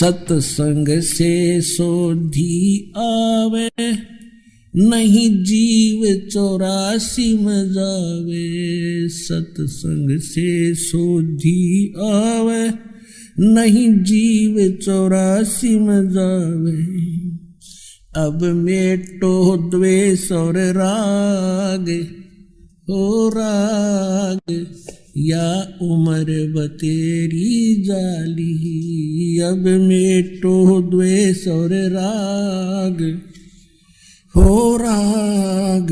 सत्संग से सोधी आवे, नहीं जीव 84 में जावे। सत्संग से सोधी आवे, नहीं जीव 84 में जावे। अब मेटो द्वेष और राग, हो राग या उम्र बतेरी जाली। अब मेटो द्वेष और राग, हो राग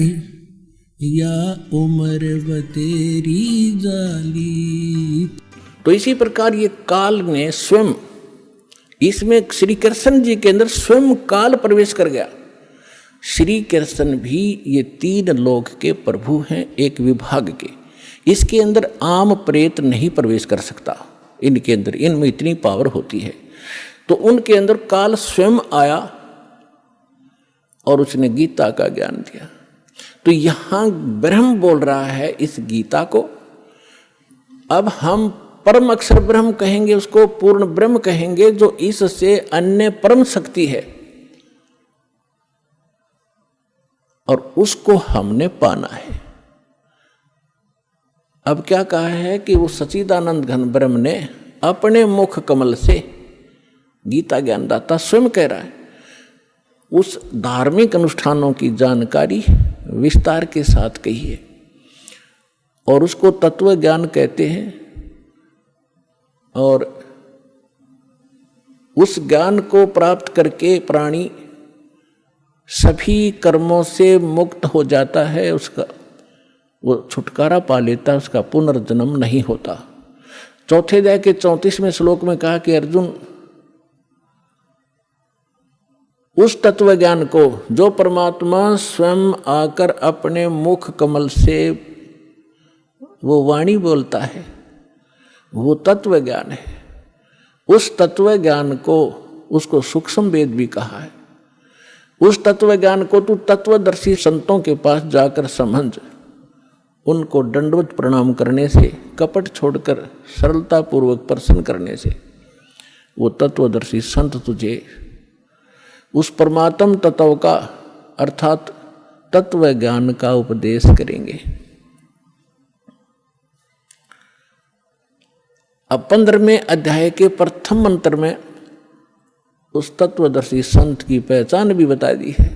या उम्र बतेरी जाली। तो इसी प्रकार ये काल ने स्वयं, इसमें श्री कृष्ण जी के अंदर स्वयं काल प्रवेश कर गया। श्री कृष्ण भी ये 3 लोक के प्रभु हैं, एक विभाग के। इसके अंदर आम प्रेत नहीं प्रवेश कर सकता। इनके अंदर, इनमें इतनी पावर होती है। तो उनके अंदर काल स्वयं आया और उसने गीता का ज्ञान दिया। तो यहां ब्रह्म बोल रहा है इस गीता को। अब हम परम अक्षर ब्रह्म कहेंगे, उसको पूर्ण ब्रह्म कहेंगे, जो इससे अन्य परम शक्ति है और उसको हमने पाना है। अब क्या कहा है कि वो सच्चिदानंद घन ब्रह्म ने अपने मुख कमल से, गीता ज्ञानदाता स्वयं कह रहा है, उस धार्मिक अनुष्ठानों की जानकारी विस्तार के साथ कही है और उसको तत्व ज्ञान कहते हैं। और उस ज्ञान को प्राप्त करके प्राणी सभी कर्मों से मुक्त हो जाता है, उसका वो छुटकारा पा लेता है, उसका पुनर्जन्म नहीं होता। चौथे अध्याय के 34वें श्लोक में कहा कि अर्जुन, उस तत्व ज्ञान को जो परमात्मा स्वयं आकर अपने मुख कमल से वो वाणी बोलता है, वो तत्व ज्ञान है। उस तत्व ज्ञान को, उसको सूक्ष्म वेद भी कहा है। उस तत्व ज्ञान को तू तत्वदर्शी संतों के पास जाकर समझ, उनको दंडवत प्रणाम करने से, कपट छोड़कर सरलता पूर्वक प्रसन्न करने से वो तत्वदर्शी संत तुझे उस परमात्म तत्व का अर्थात तत्व ज्ञान का उपदेश करेंगे। अब 15वें अध्याय के प्रथम मंत्र में उस तत्वदर्शी संत की पहचान भी बता दी है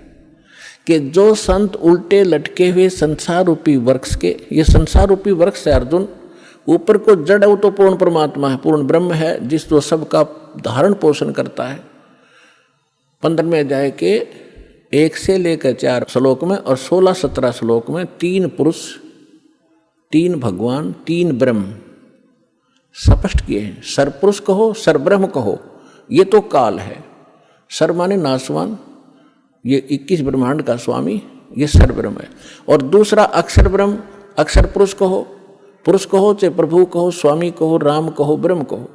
कि जो संत उल्टे लटके हुए संसार रूपी वृक्ष के, ये संसार रूपी वृक्ष है अर्जुन, ऊपर को जड़ है, वो तो पूर्ण परमात्मा है, पूर्ण ब्रह्म है, जिस जो सबका धारण पोषण करता है। 15वें अध्याय के 1 से लेकर 4 श्लोक में और 16-17 श्लोक में 3 पुरुष, 3 भगवान, 3 ब्रह्म स्पष्ट किए हैं। सरपुरुष कहो, सरब्रह्म कहो, ये तो काल है। सर माने नासवान, ये 21 ब्रह्मांड का स्वामी, ये सरब्रह्म है। और दूसरा अक्षर ब्रह्म, अक्षर पुरुष कहो, चाहे प्रभु कहो, स्वामी कहो, राम कहो, ब्रह्म कहो,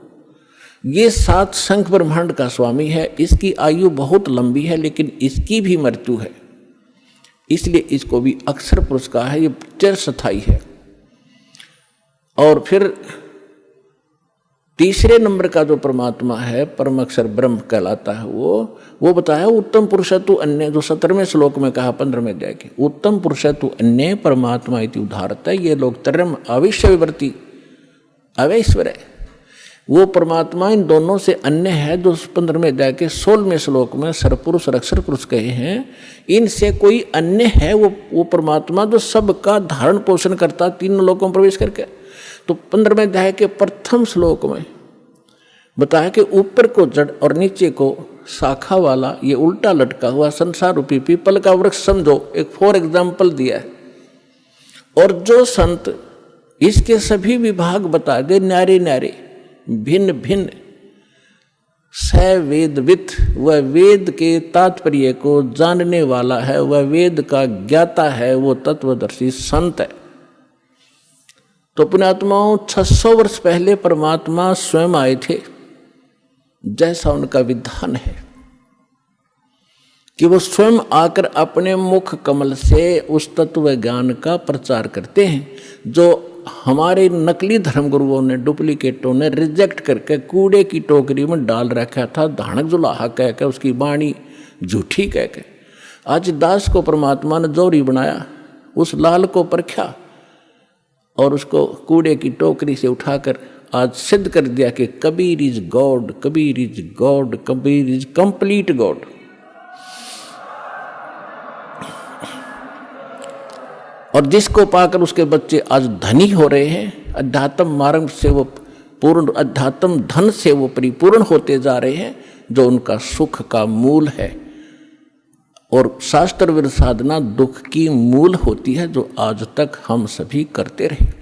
ये 7 शंख ब्रह्मांड का स्वामी है। इसकी आयु बहुत लंबी है, लेकिन इसकी भी मृत्यु है, इसलिए इसको भी अक्षर पुरुष कहा है। ये चिरस्थायी है। और फिर तीसरे नंबर का जो परमात्मा है, परम अक्षर ब्रह्म कहलाता है, वो बताया उत्तम पुरुषत्व अन्य, जो 17वें श्लोक में कहा 15वें अध्याय के, उत्तम पुरुषत्व अन्य परमात्मा इति उदाहरता। ये लोग तरम अविश्य विवर्ती अवैश्वर है, वो परमात्मा इन दोनों से अन्य है, जो 15वें अध्याय के 16वें श्लोक में सरपुरुष और अक्षर पुरुष कहे हैं। इनसे कोई अन्य है वो परमात्मा जो सबका धारण पोषण करता 3 लोकों में प्रवेश करके। तो 15वें अध्याय के प्रथम श्लोक में बताया कि ऊपर को जड़ और नीचे को शाखा वाला ये उल्टा लटका हुआ संसार रूपी पीपल का वृक्ष समझो, एक फॉर एग्जाम्पल दिया है। और जो संत इसके सभी विभाग बता दे, न्यारे न्यारे, भिन्न भिन्न, स वेदवित, वह वेद के तात्पर्य को जानने वाला है, वह वेद का ज्ञाता है, वो तत्वदर्शी संत है। तो पुण्यात्माओं, 600 वर्ष पहले परमात्मा स्वयं आए थे, जैसा उनका विधान है कि वो स्वयं आकर अपने मुख कमल से उस तत्व ज्ञान का प्रचार करते हैं जो हमारे नकली धर्मगुरुओं ने, डुप्लीकेटों ने रिजेक्ट करके कूड़े की टोकरी में डाल रखा था, धानक जुलाहा कह के, उसकी वाणी झूठी कह के। आज दास को परमात्मा ने जोरी बनाया, उस लाल को परखा और उसको कूड़े की टोकरी से उठाकर आज सिद्ध कर दिया कि Kabir is God, Kabir is God, Kabir is complete God. और जिसको पाकर उसके बच्चे आज धनी हो रहे हैं, अध्यात्म मार्ग से वो पूर्ण, अध्यात्म धन से वो परिपूर्ण होते जा रहे हैं, जो उनका सुख का मूल है। और शास्त्र विरुद्ध साधना दुख की मूल होती है, जो आज तक हम सभी करते रहे।